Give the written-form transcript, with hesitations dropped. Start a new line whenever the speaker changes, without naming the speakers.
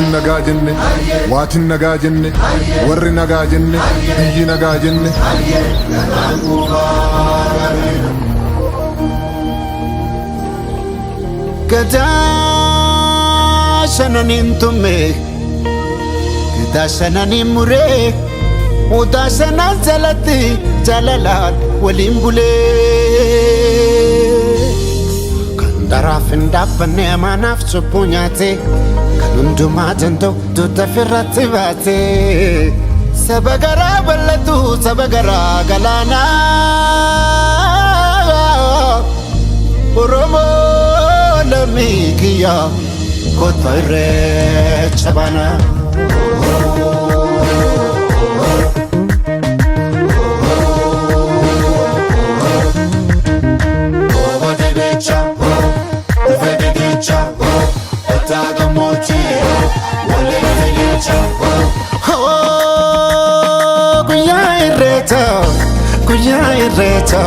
Nutin nagaa jenne, waatin nagaa jenne, warri nagaa jenne, biyyi nagaa jenne.
Gadaa shananin tumme, gadaa shananin muree, odaa shanan jalatti jalalaan waliin bulee. Kan daraaf hin dhaabbanne amaanaaf cubbuu nyaate, kan hundumaa danda'u duuta firratti baate. Saba garaa bal'atu saba garaa galaanaa Oromoo. Mikiya kota irreecha bana Kuya irreecha